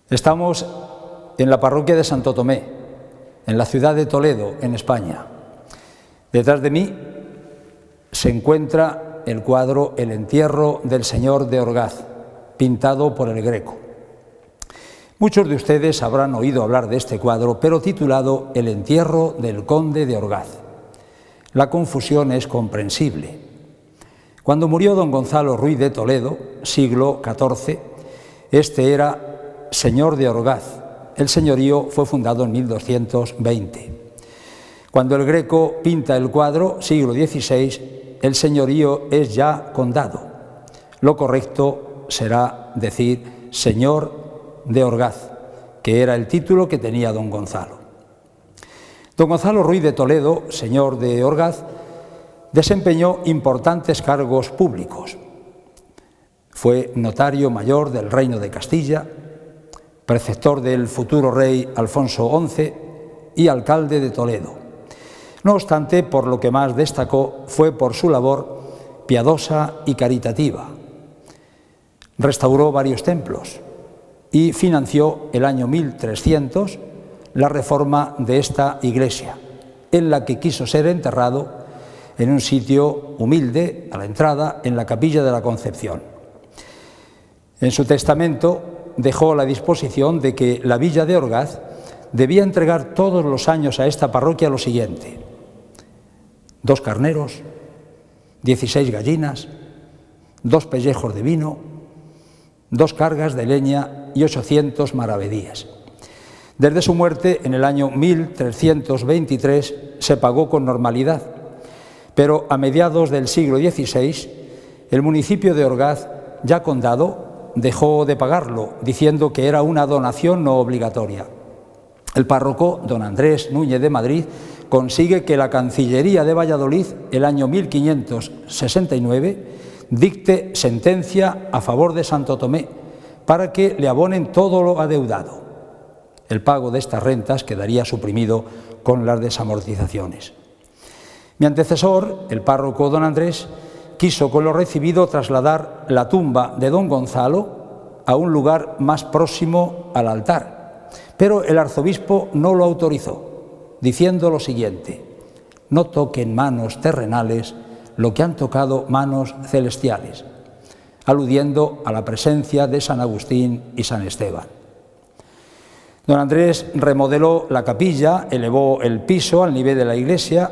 Estamos en la parroquia de Santo Tomé, en la ciudad de Toledo, en España. Detrás de mí se encuentra el cuadro El entierro del señor de Orgaz, pintado por el Greco. Muchos de ustedes habrán oído hablar de este cuadro, pero titulado El entierro del conde de Orgaz. La confusión es comprensible. Cuando murió don Gonzalo Ruiz de Toledo, siglo XIV, este era señor de Orgaz. El señorío fue fundado en 1220. Cuando el Greco pinta el cuadro, siglo XVI, el señorío es ya condado. Lo correcto será decir señor de Orgaz, que era el título que tenía don Gonzalo. Don Gonzalo Ruiz de Toledo, señor de Orgaz, desempeñó importantes cargos públicos. Fue notario mayor del Reino de Castilla, preceptor del futuro rey Alfonso XI y alcalde de Toledo. No obstante, por lo que más destacó fue por su labor piadosa y caritativa. Restauró varios templos y financió el año 1300 la reforma de esta iglesia, en la que quiso ser enterrado en un sitio humilde, a la entrada, en la capilla de la Concepción. En su testamento dejó la disposición de que la villa de Orgaz debía entregar todos los años a esta parroquia lo siguiente: 2 carneros, 16 gallinas, 2 pellejos de vino, 2 cargas de leña y 800 maravedíes. Desde su muerte, en el año 1323, se pagó con normalidad, pero a mediados del siglo XVI, el municipio de Orgaz, ya condado, dejó de pagarlo, diciendo que era una donación no obligatoria. El párroco, don Andrés Núñez de Madrid, consigue que la Cancillería de Valladolid, el año 1569, dicte sentencia a favor de Santo Tomé para que le abonen todo lo adeudado. El pago de estas rentas quedaría suprimido con las desamortizaciones. Mi antecesor, el párroco don Andrés, quiso con lo recibido trasladar la tumba de don Gonzalo a un lugar más próximo al altar, pero el arzobispo no lo autorizó, diciendo lo siguiente: no toquen manos terrenales lo que han tocado manos celestiales, aludiendo a la presencia de San Agustín y San Esteban. Don Andrés remodeló la capilla, elevó el piso al nivel de la iglesia,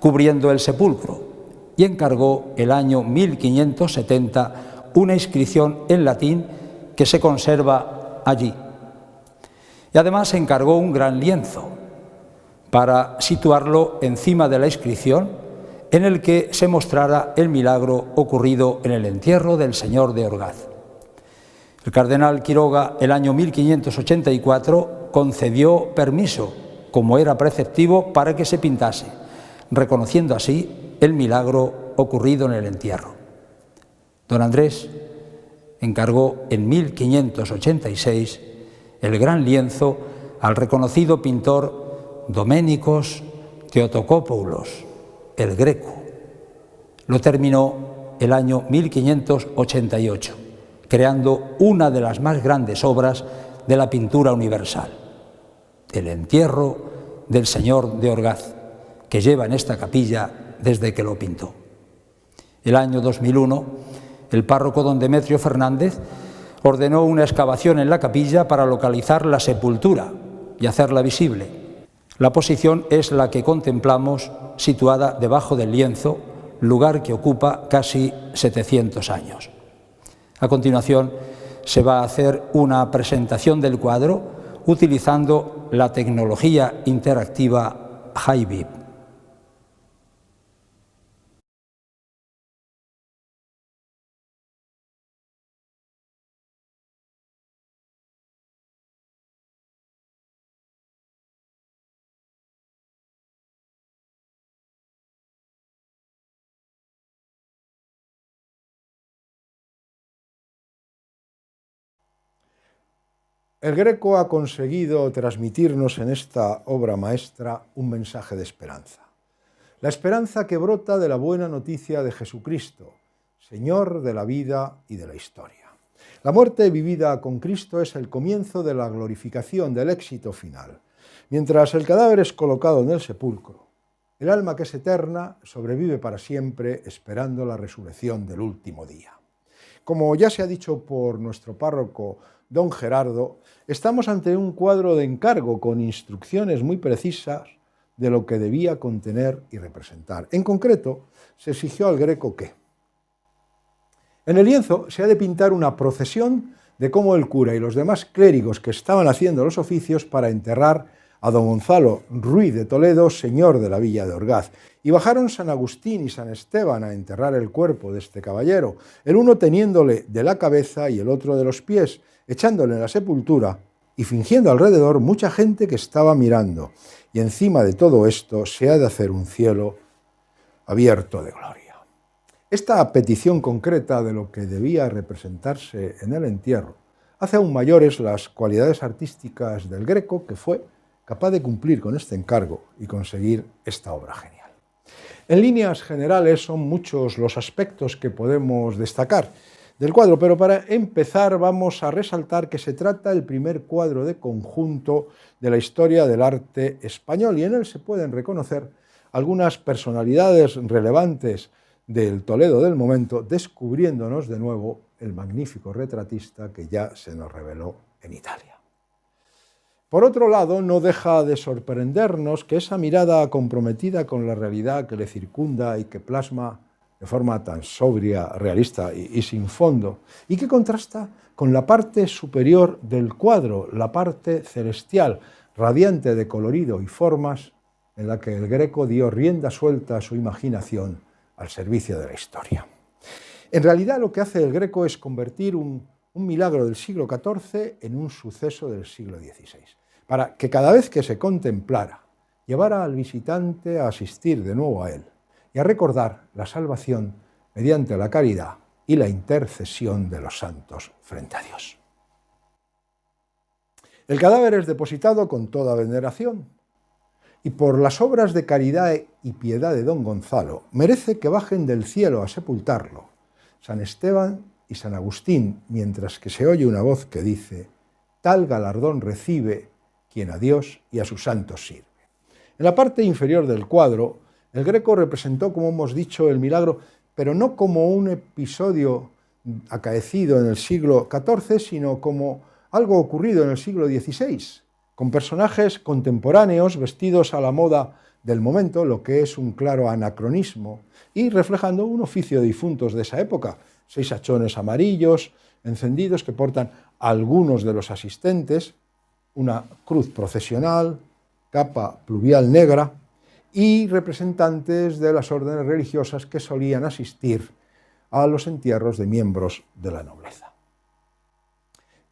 cubriendo el sepulcro, y encargó el año 1570 una inscripción en latín que se conserva allí. Y además encargó un gran lienzo para situarlo encima de la inscripción, en el que se mostrara el milagro ocurrido en el entierro del señor de Orgaz. El cardenal Quiroga, el año 1584, concedió permiso, como era preceptivo, para que se pintase, reconociendo así el milagro ocurrido en el entierro. Don Andrés encargó en 1586 el gran lienzo al reconocido pintor Doménicos Theotokopoulos, el Greco. Lo terminó el año 1588, creando una de las más grandes obras de la pintura universal, el entierro del señor de Orgaz, que lleva en esta capilla desde que lo pintó. El año 2001, el párroco don Demetrio Fernández ordenó una excavación en la capilla para localizar la sepultura y hacerla visible. La posición es la que contemplamos, situada debajo del lienzo, lugar que ocupa casi 700 años. A continuación, se va a hacer una presentación del cuadro utilizando la tecnología interactiva HiVib. El Greco ha conseguido transmitirnos en esta obra maestra un mensaje de esperanza. La esperanza que brota de la buena noticia de Jesucristo, Señor de la vida y de la historia. La muerte vivida con Cristo es el comienzo de la glorificación, del éxito final. Mientras el cadáver es colocado en el sepulcro, el alma que es eterna sobrevive para siempre esperando la resurrección del último día. Como ya se ha dicho por nuestro párroco don Gerardo, estamos ante un cuadro de encargo con instrucciones muy precisas de lo que debía contener y representar. En concreto, se exigió al Greco que en el lienzo se ha de pintar una procesión de cómo el cura y los demás clérigos que estaban haciendo los oficios para enterrar a don Gonzalo Ruiz de Toledo, señor de la villa de Orgaz, y bajaron San Agustín y San Esteban a enterrar el cuerpo de este caballero, el uno teniéndole de la cabeza y el otro de los pies, echándole en la sepultura y fingiendo alrededor mucha gente que estaba mirando. Y encima de todo esto se ha de hacer un cielo abierto de gloria. Esta petición concreta de lo que debía representarse en el entierro hace aún mayores las cualidades artísticas del Greco, que fue capaz de cumplir con este encargo y conseguir esta obra genial. En líneas generales son muchos los aspectos que podemos destacar del cuadro, pero para empezar vamos a resaltar que se trata del primer cuadro de conjunto de la historia del arte español y en él se pueden reconocer algunas personalidades relevantes del Toledo del momento, descubriéndonos de nuevo el magnífico retratista que ya se nos reveló en Italia. Por otro lado, no deja de sorprendernos que esa mirada comprometida con la realidad que le circunda y que plasma de forma tan sobria, realista y sin fondo, y que contrasta con la parte superior del cuadro, la parte celestial, radiante de colorido y formas, en la que el Greco dio rienda suelta a su imaginación al servicio de la historia. En realidad lo que hace el Greco es convertir un milagro del siglo XIV en un suceso del siglo XVI, para que cada vez que se contemplara, llevara al visitante a asistir de nuevo a él y a recordar la salvación mediante la caridad y la intercesión de los santos frente a Dios. El cadáver es depositado con toda veneración, y por las obras de caridad y piedad de don Gonzalo, merece que bajen del cielo a sepultarlo San Esteban y San Agustín, mientras que se oye una voz que dice: tal galardón recibe quien a Dios y a sus santos sirve. En la parte inferior del cuadro, el Greco representó, como hemos dicho, el milagro, pero no como un episodio acaecido en el siglo XIV, sino como algo ocurrido en el siglo XVI, con personajes contemporáneos vestidos a la moda del momento, lo que es un claro anacronismo, y reflejando un oficio de difuntos de esa época, 6 hachones amarillos encendidos que portan algunos de los asistentes, una cruz procesional, capa pluvial negra y representantes de las órdenes religiosas que solían asistir a los entierros de miembros de la nobleza.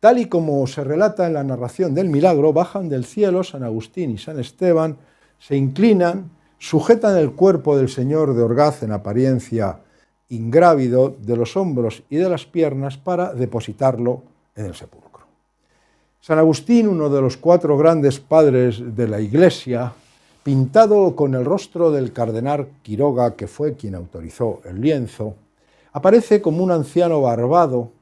Tal y como se relata en la narración del milagro, bajan del cielo San Agustín y San Esteban, se inclinan, sujetan el cuerpo del señor de Orgaz en apariencia ingrávido de los hombros y de las piernas para depositarlo en el sepulcro. San Agustín, uno de los 4 grandes padres de la Iglesia, pintado con el rostro del cardenal Quiroga, que fue quien autorizó el lienzo, aparece como un anciano barbado,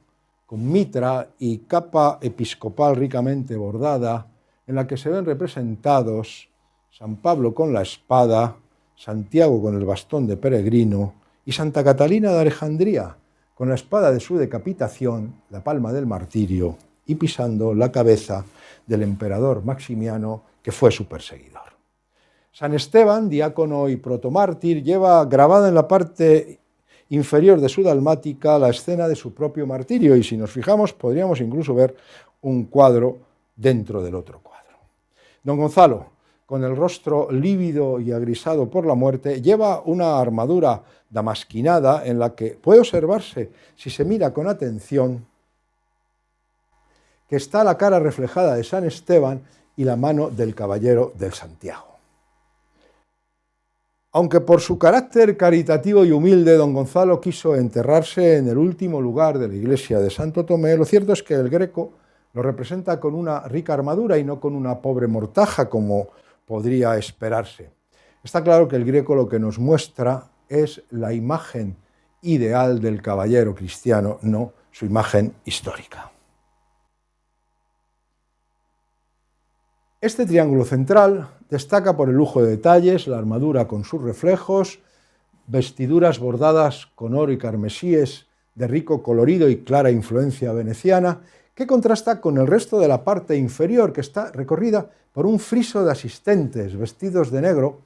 con mitra y capa episcopal ricamente bordada, en la que se ven representados San Pablo con la espada, Santiago con el bastón de peregrino y Santa Catalina de Alejandría con la espada de su decapitación, la palma del martirio, y pisando la cabeza del emperador Maximiano, que fue su perseguidor. San Esteban, diácono y protomártir, lleva grabada en la parte inferior de su dalmática la escena de su propio martirio, y si nos fijamos podríamos incluso ver un cuadro dentro del otro cuadro. Don Gonzalo, con el rostro lívido y agrisado por la muerte, lleva una armadura damasquinada en la que puede observarse, si se mira con atención, que está la cara reflejada de San Esteban y la mano del caballero del Santiago. Aunque por su carácter caritativo y humilde don Gonzalo quiso enterrarse en el último lugar de la iglesia de Santo Tomé, lo cierto es que el Greco lo representa con una rica armadura y no con una pobre mortaja como podría esperarse. Está claro que el Greco lo que nos muestra es la imagen ideal del caballero cristiano, no su imagen histórica. Este triángulo central destaca por el lujo de detalles, la armadura con sus reflejos, vestiduras bordadas con oro y carmesíes de rico colorido y clara influencia veneciana, que contrasta con el resto de la parte inferior, que está recorrida por un friso de asistentes vestidos de negro,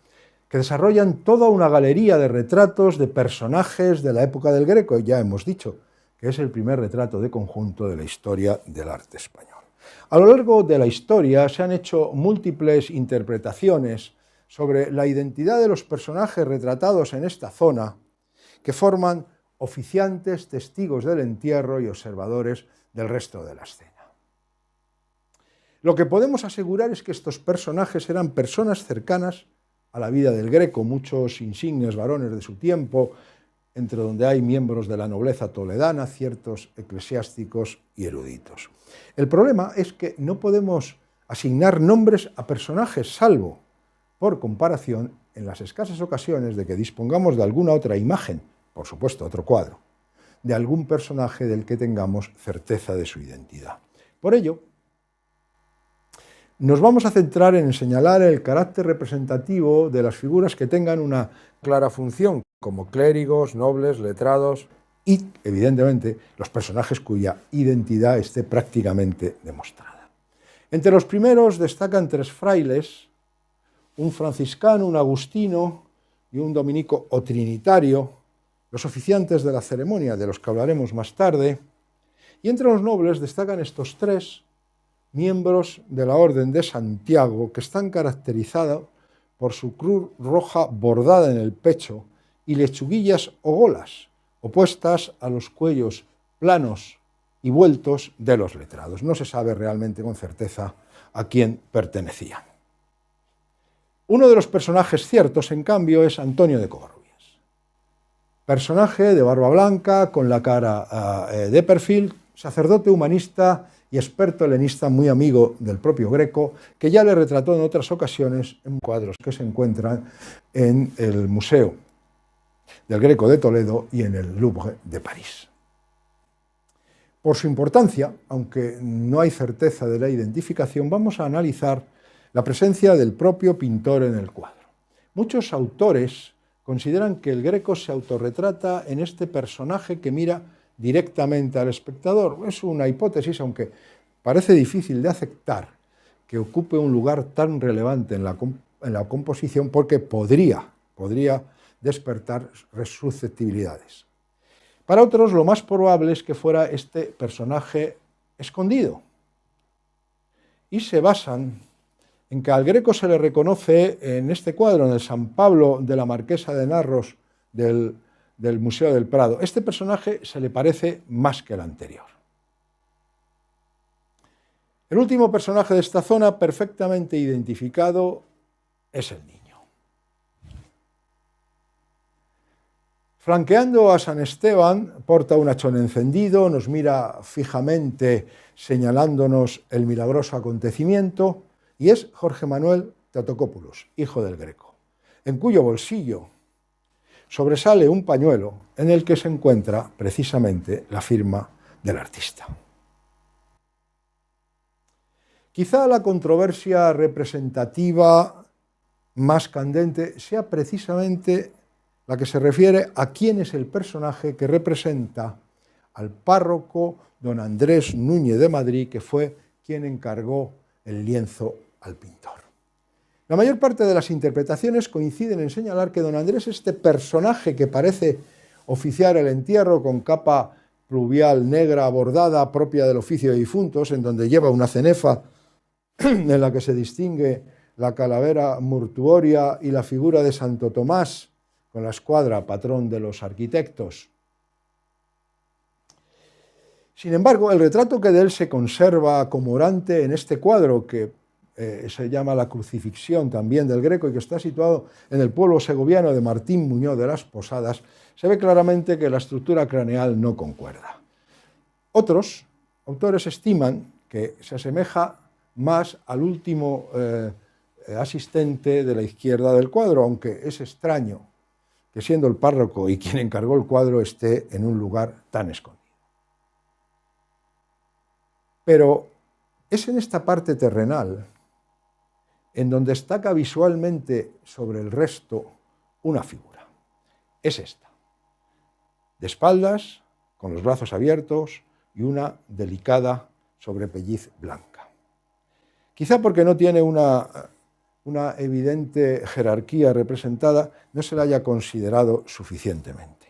que desarrollan toda una galería de retratos de personajes de la época del Greco. Ya hemos dicho que es el primer retrato de conjunto de la historia del arte español. A lo largo de la historia se han hecho múltiples interpretaciones sobre la identidad de los personajes retratados en esta zona, que forman oficiantes, testigos del entierro y observadores del resto de la escena. Lo que podemos asegurar es que estos personajes eran personas cercanas a la vida del Greco, muchos insignes varones de su tiempo, entre donde hay miembros de la nobleza toledana, ciertos eclesiásticos y eruditos. El problema es que no podemos asignar nombres a personajes, salvo, por comparación, en las escasas ocasiones de que dispongamos de alguna otra imagen, por supuesto otro cuadro, de algún personaje del que tengamos certeza de su identidad. Por ello, nos vamos a centrar en señalar el carácter representativo de las figuras que tengan una clara función, como clérigos, nobles, letrados y, evidentemente, los personajes cuya identidad esté prácticamente demostrada. Entre los primeros destacan 3 frailes, un franciscano, un agustino y un dominico o trinitario, los oficiantes de la ceremonia, de los que hablaremos más tarde, y entre los nobles destacan estos 3 miembros de la Orden de Santiago, que están caracterizados por su cruz roja bordada en el pecho y lechuguillas o golas, opuestas a los cuellos planos y vueltos de los letrados. No se sabe realmente con certeza a quién pertenecían. Uno de los personajes ciertos, en cambio, es Antonio de Covarrubias. Personaje de barba blanca, con la cara de perfil, sacerdote humanista y experto helenista muy amigo del propio Greco, que ya le retrató en otras ocasiones en cuadros que se encuentran en el Museo del Greco de Toledo y en el Louvre de París. Por su importancia, aunque no hay certeza de la identificación, vamos a analizar la presencia del propio pintor en el cuadro. Muchos autores consideran que el Greco se autorretrata en este personaje que mira directamente al espectador. Es una hipótesis, aunque parece difícil de aceptar que ocupe un lugar tan relevante en la composición, porque podría despertar susceptibilidades. Para otros, lo más probable es que fuera este personaje escondido, y se basan en que al Greco se le reconoce en este cuadro, en el San Pablo de la Marquesa de Narros del Museo del Prado. Este personaje se le parece más que el anterior. El último personaje de esta zona perfectamente identificado es el niño. Flanqueando a San Esteban, porta un hachón encendido, nos mira fijamente señalándonos el milagroso acontecimiento, y es Jorge Manuel Teotocópulos, hijo del Greco, en cuyo bolsillo sobresale un pañuelo en el que se encuentra precisamente la firma del artista. Quizá la controversia representativa más candente sea precisamente la que se refiere a quién es el personaje que representa al párroco don Andrés Núñez de Madrid, que fue quien encargó el lienzo al pintor. La mayor parte de las interpretaciones coinciden en señalar que don Andrés, este personaje que parece oficiar el entierro con capa pluvial negra bordada propia del oficio de difuntos, en donde lleva una cenefa en la que se distingue la calavera mortuoria y la figura de Santo Tomás, con la escuadra, patrón de los arquitectos. Sin embargo, el retrato que de él se conserva como orante en este cuadro, que se llama La Crucifixión, también del Greco, y que está situado en el pueblo segoviano de Martín Muñoz de las Posadas, se ve claramente que la estructura craneal no concuerda. Otros autores estiman que se asemeja más al último asistente de la izquierda del cuadro, aunque es extraño que, siendo el párroco y quien encargó el cuadro, esté en un lugar tan escondido. Pero es en esta parte terrenal en donde destaca visualmente sobre el resto una figura. Es esta, de espaldas, con los brazos abiertos y una delicada sobrepelliz blanca. Quizá porque no tiene una evidente jerarquía representada, no se la haya considerado suficientemente.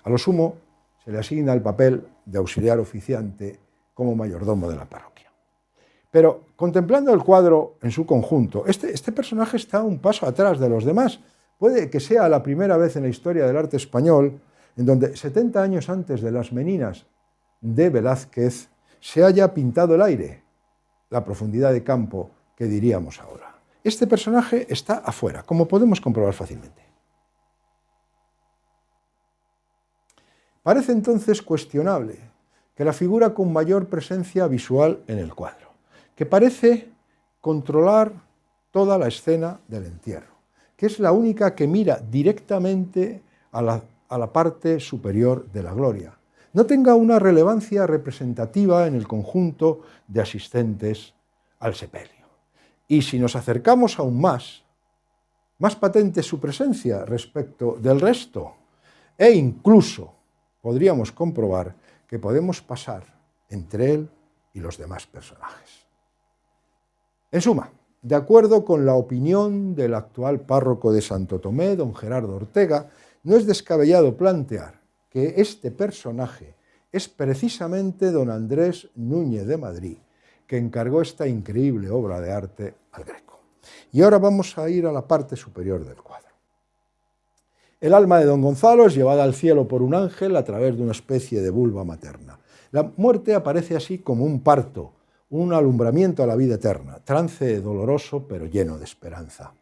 A lo sumo, se le asigna el papel de auxiliar oficiante como mayordomo de la parroquia. Pero contemplando el cuadro en su conjunto, este personaje está un paso atrás de los demás. Puede que sea la primera vez en la historia del arte español en donde 70 años antes de las Meninas de Velázquez se haya pintado el aire, la profundidad de campo que diríamos ahora. Este personaje está afuera, como podemos comprobar fácilmente. Parece entonces cuestionable que la figura con mayor presencia visual en el cuadro, que parece controlar toda la escena del entierro, que es la única que mira directamente a la parte superior de la gloria, no tenga una relevancia representativa en el conjunto de asistentes al sepelio. Y si nos acercamos aún más patente su presencia respecto del resto, e incluso podríamos comprobar que podemos pasar entre él y los demás personajes. En suma, de acuerdo con la opinión del actual párroco de Santo Tomé, don Gerardo Ortega, no es descabellado plantear que este personaje es precisamente don Andrés Núñez de Madrid, que encargó esta increíble obra de arte al Greco. Y ahora vamos a ir a la parte superior del cuadro. El alma de don Gonzalo es llevada al cielo por un ángel a través de una especie de vulva materna. La muerte aparece así como un parto, un alumbramiento a la vida eterna, trance doloroso pero lleno de esperanza.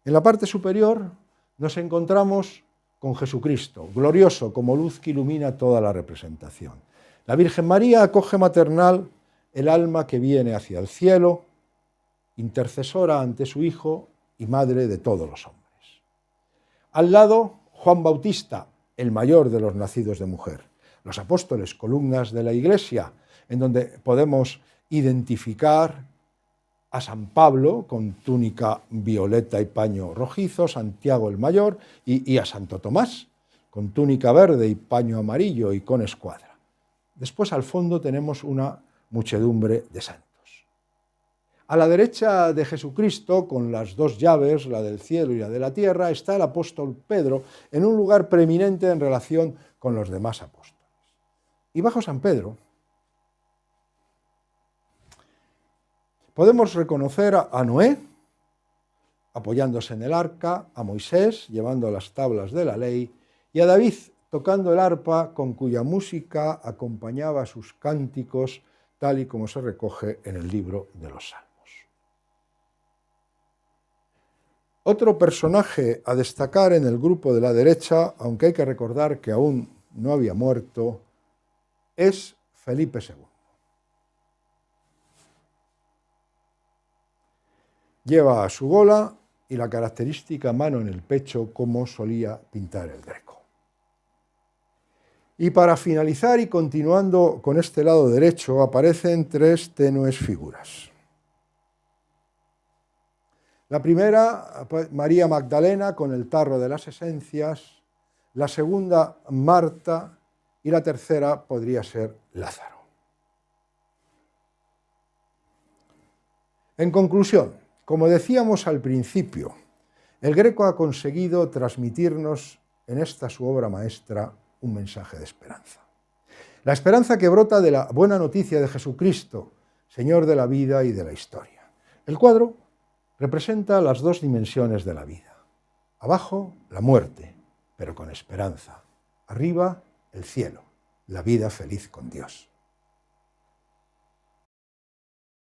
En la parte superior nos encontramos con Jesucristo, glorioso como luz que ilumina toda la representación. La Virgen María acoge maternal el alma que viene hacia el cielo, intercesora ante su Hijo y madre de todos los hombres. Al lado, Juan Bautista, el mayor de los nacidos de mujer. Los apóstoles, columnas de la Iglesia, en donde podemos identificar a San Pablo con túnica violeta y paño rojizo, Santiago el Mayor, y a Santo Tomás con túnica verde y paño amarillo y con escuadra. Después al fondo tenemos una muchedumbre de santos. A la derecha de Jesucristo, con las dos llaves, la del cielo y la de la tierra, está el apóstol Pedro en un lugar preeminente en relación con los demás apóstoles. Y bajo San Pedro podemos reconocer a Noé, apoyándose en el arca, a Moisés, llevando las tablas de la ley, y a David, tocando el arpa, con cuya música acompañaba sus cánticos, tal y como se recoge en el libro de los Salmos. Otro personaje a destacar en el grupo de la derecha, aunque hay que recordar que aún no había muerto, es Felipe II. Lleva a su gola y la característica mano en el pecho, como solía pintar el Greco. Y para finalizar y continuando con este lado derecho, aparecen tres tenues figuras. La primera, María Magdalena con el tarro de las esencias, la segunda, Marta, y la tercera podría ser Lázaro. En conclusión, como decíamos al principio, el Greco ha conseguido transmitirnos en esta su obra maestra un mensaje de esperanza. La esperanza que brota de la buena noticia de Jesucristo, Señor de la vida y de la historia. El cuadro representa las dos dimensiones de la vida. Abajo, la muerte, pero con esperanza. Arriba, el cielo, la vida feliz con Dios.